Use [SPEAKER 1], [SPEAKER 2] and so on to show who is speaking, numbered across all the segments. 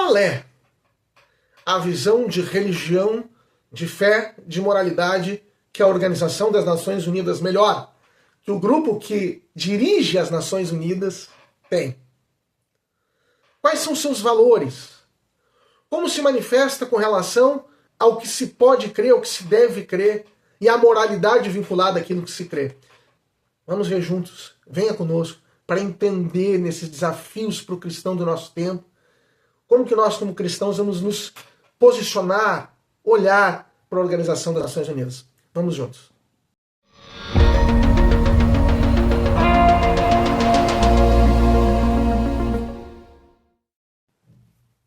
[SPEAKER 1] qual é a visão de religião, de fé, de moralidade que a Organização das Nações Unidas, melhor, que o grupo que dirige as Nações Unidas tem? Quais são seus valores? Como se manifesta com relação ao que se pode crer, ao que se deve crer e à moralidade vinculada àquilo que se crê? Vamos ver juntos, venha conosco, para entender nesses desafios para o cristão do nosso tempo, como que nós, como cristãos, vamos nos posicionar, olhar para a Organização das Nações Unidas. Vamos juntos.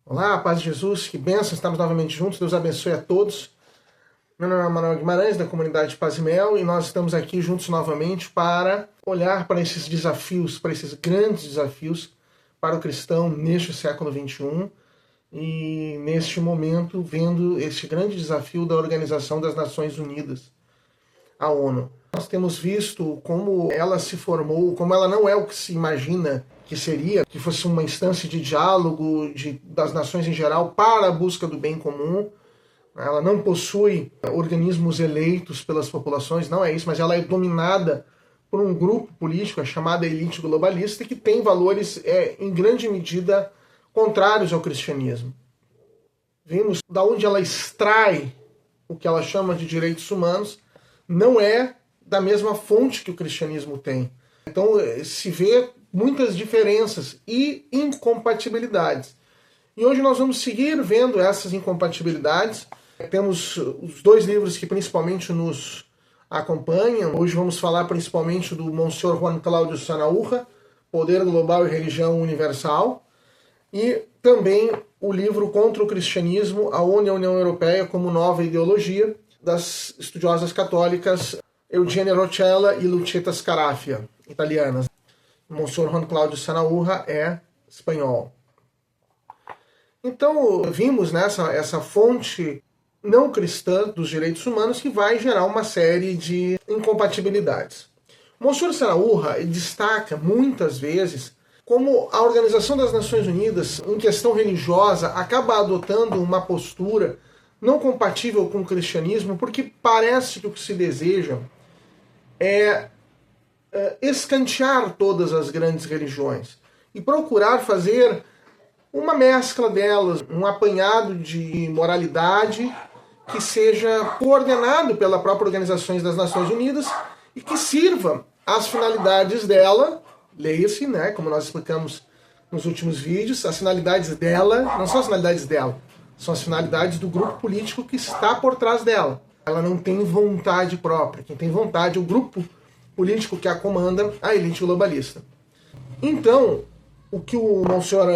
[SPEAKER 1] Olá, paz de Jesus, que bênção, estamos novamente juntos, Deus abençoe a todos. Meu nome é Manuel Guimarães, da comunidade Paz e Mel, e nós estamos aqui juntos novamente para olhar para esses desafios, para esses grandes desafios para o cristão neste século XXI e neste momento vendo este grande desafio da Organização das Nações Unidas, a ONU. Nós temos visto como ela se formou, como ela não é o que se imagina que seria, que fosse uma instância de diálogo das nações em geral para a busca do bem comum. Ela não possui organismos eleitos pelas populações, não é isso, mas ela é dominada por um grupo político, a chamada elite globalista, que tem valores, em grande medida, contrários ao cristianismo. Vimos da onde ela extrai o que ela chama de direitos humanos, não é da mesma fonte que o cristianismo tem. Então se vê muitas diferenças e incompatibilidades. E hoje nós vamos seguir vendo essas incompatibilidades. Temos os dois livros que principalmente nos acompanham. Hoje vamos falar principalmente do Monsenhor Juan Cláudio Sanaúja, Poder Global e Religião Universal, e também o livro Contra o Cristianismo, a ONU e a União Europeia como Nova Ideologia, das estudiosas católicas Eugenia Roccella e Lucetta Scarafia, italianas. O Monsenhor Juan Cláudio Sanaúja é espanhol. Então vimos nessa essa fonte não cristã dos direitos humanos que vai gerar uma série de incompatibilidades. O Monsenhor Sanaúja destaca muitas vezes como a Organização das Nações Unidas, em questão religiosa, acaba adotando uma postura não compatível com o cristianismo, porque parece que o que se deseja é escantear todas as grandes religiões e procurar fazer uma mescla delas, um apanhado de moralidade que seja coordenado pela própria Organização das Nações Unidas e que sirva às finalidades dela, leia-se, né, como nós explicamos nos últimos vídeos, as finalidades dela, não são as finalidades dela, são as finalidades do grupo político que está por trás dela. Ela não tem vontade própria, quem tem vontade é o grupo político que a comanda, a elite globalista. Então, o que o Monsenhor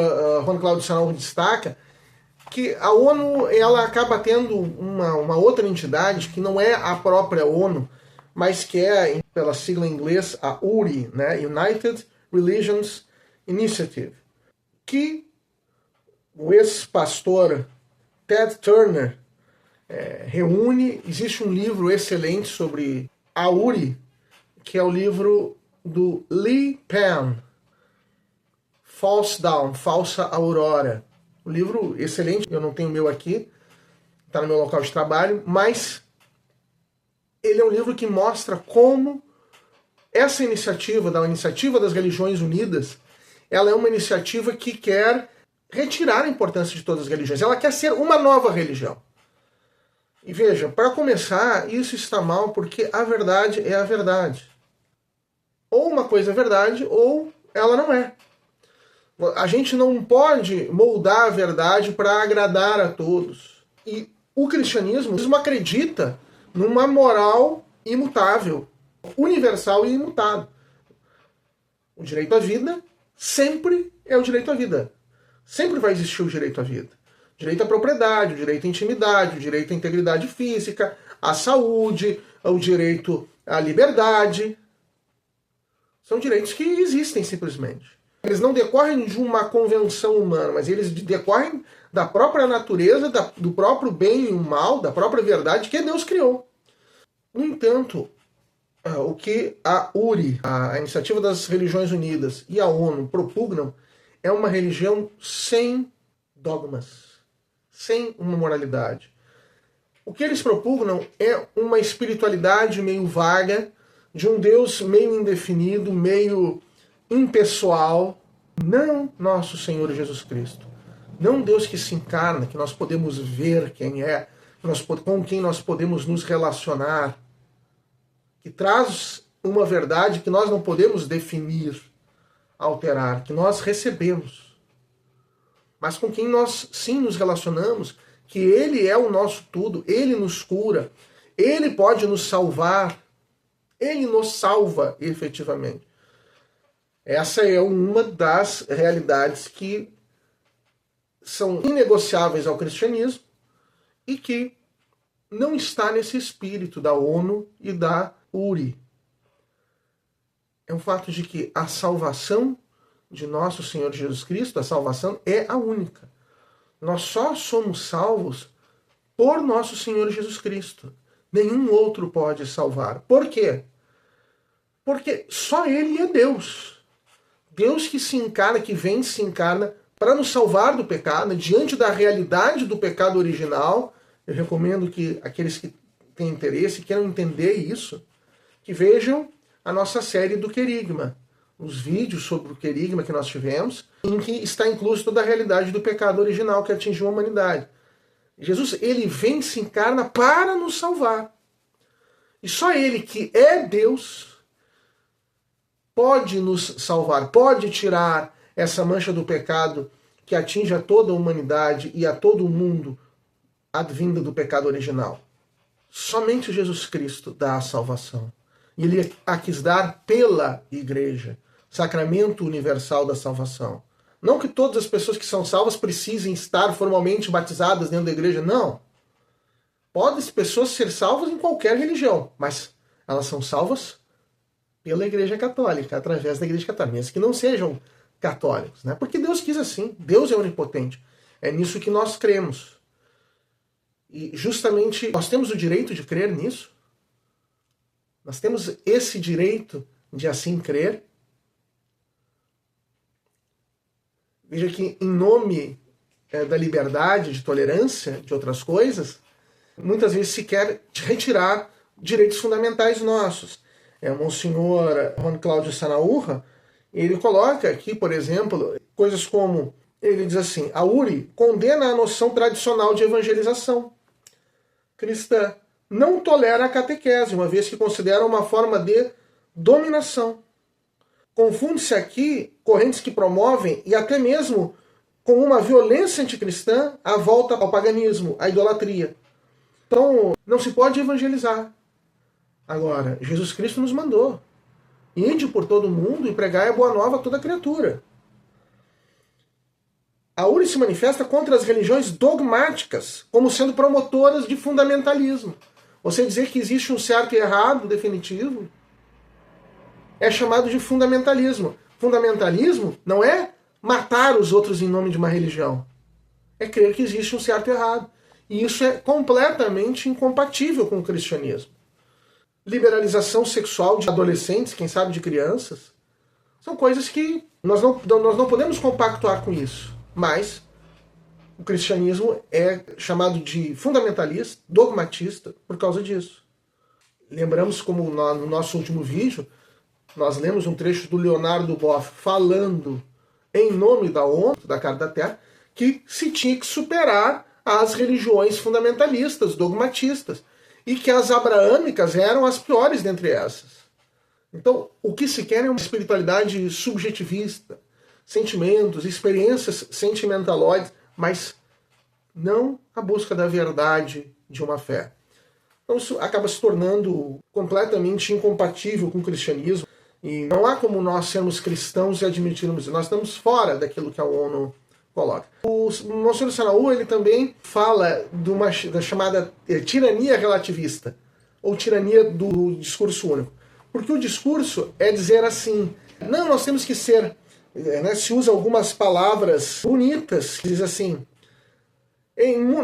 [SPEAKER 1] Juan Cláudio Sanaúja destaca, que a ONU ela acaba tendo uma outra entidade que não é a própria ONU, mas que é, pela sigla em inglês, a URI, né? United Religions Initiative, que o ex-pastor Ted Turner reúne. Existe um livro excelente sobre a URI, que é o livro do Lee Pan, False Dawn, Falsa Aurora. Um livro excelente, eu não tenho o meu aqui, está no meu local de trabalho, mas ele é um livro que mostra como essa iniciativa, da Iniciativa das Religiões Unidas, ela é uma iniciativa que quer retirar a importância de todas as religiões. Ela quer ser uma nova religião. E veja, para começar, isso está mal porque a verdade é a verdade. Ou uma coisa é verdade, ou ela não é. A gente não pode moldar a verdade para agradar a todos. E o cristianismo acredita numa moral imutável, universal e imutável. O direito à vida sempre é o direito à vida. Sempre vai existir o direito à vida. O direito à propriedade, o direito à intimidade, o direito à integridade física, à saúde, o direito à liberdade. São direitos que existem simplesmente. Eles não decorrem de uma convenção humana, mas eles decorrem da própria natureza, do próprio bem e o mal, da própria verdade que Deus criou. No entanto, o que a URI, a Iniciativa das Religiões Unidas, e a ONU propugnam é uma religião sem dogmas, sem uma moralidade. O que eles propugnam é uma espiritualidade meio vaga, de um Deus meio indefinido, meio impessoal, não nosso Senhor Jesus Cristo. Não um Deus que se encarna, que nós podemos ver quem é, com quem nós podemos nos relacionar, que traz uma verdade que nós não podemos definir, alterar, que nós recebemos, mas com quem nós sim nos relacionamos, que Ele é o nosso tudo, Ele nos cura, Ele pode nos salvar, Ele nos salva efetivamente. Essa é uma das realidades que são inegociáveis ao cristianismo e que não está nesse espírito da ONU e da URI. É o fato de que a salvação de nosso Senhor Jesus Cristo, a salvação é a única. Nós só somos salvos por nosso Senhor Jesus Cristo. Nenhum outro pode salvar. Por quê? Porque só Ele é Deus. Deus que se encarna, que vem e se encarna para nos salvar do pecado, diante da realidade do pecado original. Eu recomendo que aqueles que têm interesse, queiram entender isso, que vejam a nossa série do Querigma, os vídeos sobre o Querigma que nós tivemos, em que está incluso toda a realidade do pecado original que atingiu a humanidade. Jesus, ele vem e se encarna para nos salvar. E só ele, que é Deus, pode nos salvar, pode tirar essa mancha do pecado que atinge a toda a humanidade e a todo o mundo, advinda do pecado original. Somente Jesus Cristo dá a salvação. E ele a quis dar pela igreja, sacramento universal da salvação. Não que todas as pessoas que são salvas precisem estar formalmente batizadas dentro da igreja, não. Podem as pessoas ser salvas em qualquer religião, mas elas são salvas pela Igreja Católica, através da Igreja Católica, mesmo que não sejam católicos, né? Porque Deus quis assim, Deus é onipotente. É nisso que nós cremos. E justamente nós temos o direito de crer nisso. Nós temos esse direito de assim crer. Veja que em nome da liberdade, de tolerância, de outras coisas, muitas vezes se quer retirar direitos fundamentais nossos. Monsenhor Juan Cláudio Sanaúja, ele coloca aqui, por exemplo, coisas como, ele diz assim, a URI condena a noção tradicional de evangelização cristã, não tolera a catequese, uma vez que considera uma forma de dominação. Confunde-se aqui correntes que promovem, e até mesmo com uma violência anticristã, a volta ao paganismo, à idolatria. Então, não se pode evangelizar. Agora, Jesus Cristo nos mandou. Ide por todo o mundo e pregai a boa nova a toda criatura. A URI se manifesta contra as religiões dogmáticas, como sendo promotoras de fundamentalismo. Você dizer que existe um certo e errado definitivo é chamado de fundamentalismo. Fundamentalismo não é matar os outros em nome de uma religião. É crer que existe um certo e errado. E isso é completamente incompatível com o cristianismo. Liberalização sexual de adolescentes, quem sabe de crianças, são coisas que nós não podemos compactuar com isso. Mas o cristianismo é chamado de fundamentalista, dogmatista, por causa disso. Lembramos como no nosso último vídeo, nós lemos um trecho do Leonardo Boff falando em nome da ONU, da Carta da Terra, que se tinha que superar as religiões fundamentalistas, dogmatistas, e que as abraâmicas eram as piores dentre essas. Então, o que se quer é uma espiritualidade subjetivista, sentimentos, experiências sentimentaloides, mas não a busca da verdade de uma fé. Então isso acaba se tornando completamente incompatível com o cristianismo, e não há como nós sermos cristãos e admitirmos isso. Nós estamos fora daquilo que a ONU coloca. O Monsenhor Sanaúja, ele também fala da chamada tirania relativista, ou tirania do discurso único. Porque o discurso é dizer assim, não, nós temos que ser, se usa algumas palavras bonitas, que diz assim,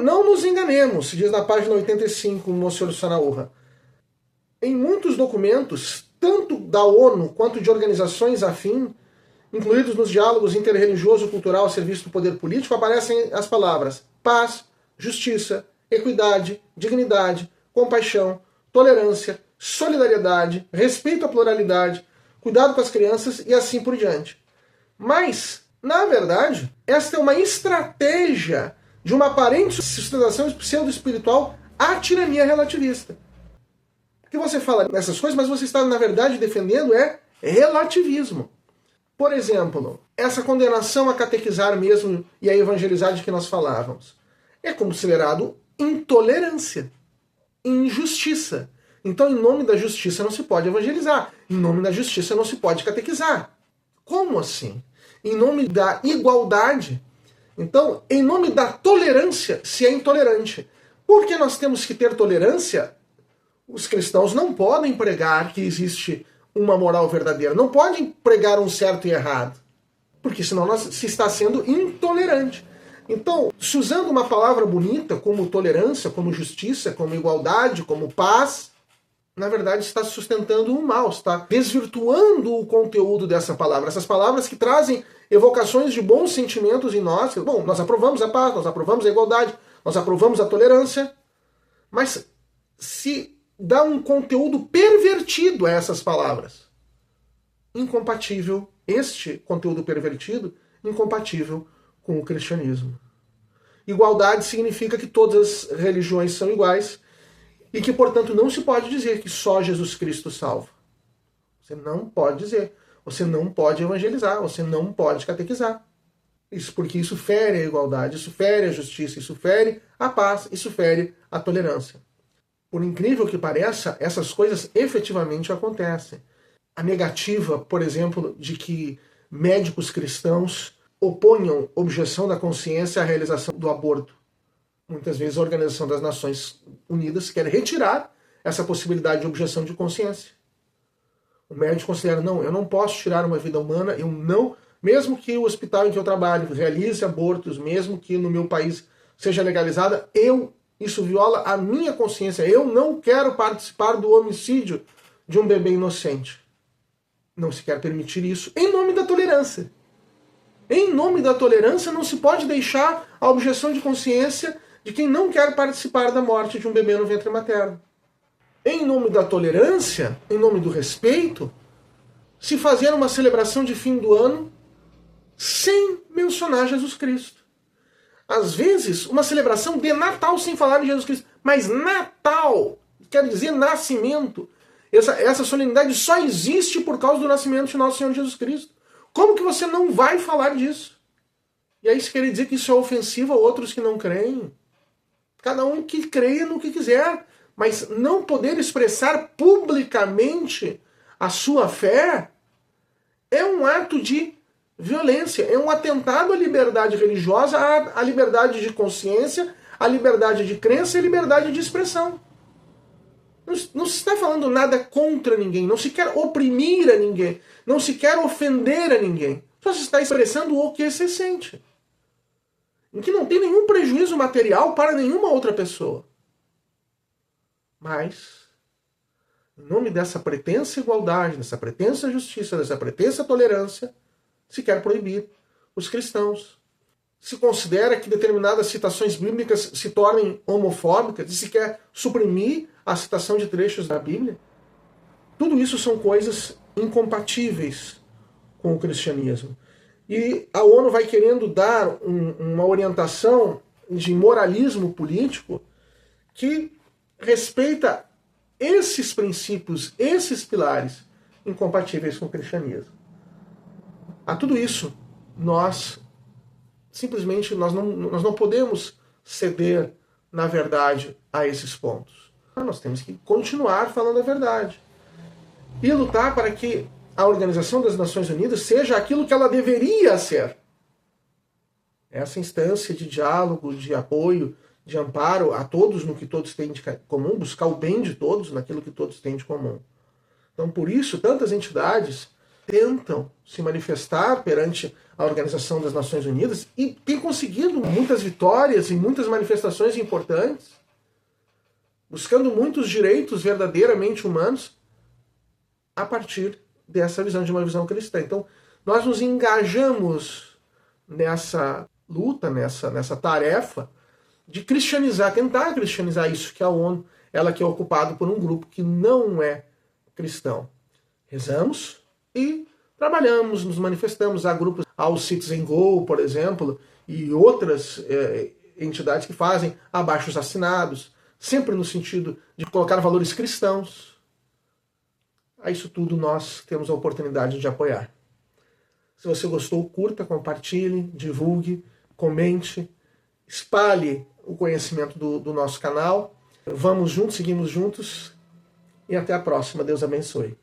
[SPEAKER 1] não nos enganemos, diz na página 85 o Monsenhor Sanaúja. Em muitos documentos, tanto da ONU quanto de organizações afins, incluídos nos diálogos interreligioso, cultural a serviço do poder político, aparecem as palavras paz, justiça, equidade, dignidade, compaixão, tolerância, solidariedade, respeito à pluralidade, cuidado com as crianças e assim por diante. Mas, na verdade, esta é uma estratégia de uma aparente sustentação pseudo-espiritual à tirania relativista. Porque você fala nessas coisas, mas você está, na verdade, defendendo relativismo. Por exemplo, essa condenação a catequizar mesmo e a evangelizar de que nós falávamos é considerado intolerância, injustiça. Então, em nome da justiça não se pode evangelizar. Em nome da justiça não se pode catequizar. Como assim? Em nome da igualdade. Então, em nome da tolerância, se é intolerante. Por que nós temos que ter tolerância? Os cristãos não podem pregar que existe uma moral verdadeira. Não podem pregar um certo e errado. Porque senão se está sendo intolerante. Então, se usando uma palavra bonita como tolerância, como justiça, como igualdade, como paz, na verdade está sustentando o mal, está desvirtuando o conteúdo dessa palavra. Essas palavras que trazem evocações de bons sentimentos em nós. Bom, nós aprovamos a paz, nós aprovamos a igualdade, nós aprovamos a tolerância, mas se dá um conteúdo pervertido a essas palavras. Incompatível, este conteúdo pervertido, incompatível com o cristianismo. Igualdade significa que todas as religiões são iguais e que, portanto, não se pode dizer que só Jesus Cristo salva. Você não pode dizer. Você não pode evangelizar, você não pode catequizar. Isso porque isso fere a igualdade, isso fere a justiça, isso fere a paz, isso fere a tolerância. Por incrível que pareça, essas coisas efetivamente acontecem. A negativa, por exemplo, de que médicos cristãos oponham objeção da consciência à realização do aborto. Muitas vezes a Organização das Nações Unidas quer retirar essa possibilidade de objeção de consciência. O médico considera, não, eu não posso tirar uma vida humana, eu não, mesmo que o hospital em que eu trabalho realize abortos, mesmo que no meu país seja legalizada, isso viola a minha consciência. Eu não quero participar do homicídio de um bebê inocente. Não se quer permitir isso em nome da tolerância. Em nome da tolerância não se pode deixar a objeção de consciência de quem não quer participar da morte de um bebê no ventre materno. Em nome da tolerância, em nome do respeito, se fazer uma celebração de fim do ano sem mencionar Jesus Cristo. Às vezes, uma celebração de Natal sem falar em Jesus Cristo. Mas Natal quer dizer nascimento. Essa solenidade só existe por causa do nascimento de nosso Senhor Jesus Cristo. Como que você não vai falar disso? E aí se quer dizer que isso é ofensivo a outros que não creem? Cada um que creia no que quiser. Mas não poder expressar publicamente a sua fé é um ato de violência, é um atentado à liberdade religiosa, à liberdade de consciência, à liberdade de crença e à liberdade de expressão. Não se está falando nada contra ninguém, não se quer oprimir a ninguém, não se quer ofender a ninguém. Só se está expressando o que se sente. Em que não tem nenhum prejuízo material para nenhuma outra pessoa. Mas, em nome dessa pretensa igualdade, dessa pretensa justiça, dessa pretensa tolerância, se quer proibir os cristãos. Se considera que determinadas citações bíblicas se tornem homofóbicas e se quer suprimir a citação de trechos da Bíblia. Tudo isso são coisas incompatíveis com o cristianismo. E a ONU vai querendo dar uma orientação de moralismo político que respeita esses princípios, esses pilares incompatíveis com o cristianismo. A tudo isso, nós não podemos ceder, na verdade, a esses pontos. Nós temos que continuar falando a verdade. E lutar para que a Organização das Nações Unidas seja aquilo que ela deveria ser. Essa instância de diálogo, de apoio, de amparo a todos no que todos têm de comum, buscar o bem de todos naquilo que todos têm de comum. Então, por isso, tantas entidades tentam se manifestar perante a Organização das Nações Unidas e têm conseguido muitas vitórias e muitas manifestações importantes, buscando muitos direitos verdadeiramente humanos a partir dessa visão de uma visão cristã. Então, nós nos engajamos nessa luta, nessa tarefa de cristianizar, tentar cristianizar isso que é a ONU, ela que é ocupada por um grupo que não é cristão. Rezamos e trabalhamos, nos manifestamos. Há grupos, há o Citizen Go, por exemplo, e outras entidades que fazem abaixos-assinados, sempre no sentido de colocar valores cristãos. A isso tudo nós temos a oportunidade de apoiar. Se você gostou, curta, compartilhe, divulgue, comente, espalhe o conhecimento do nosso canal. Vamos juntos, seguimos juntos e até a próxima. Deus abençoe.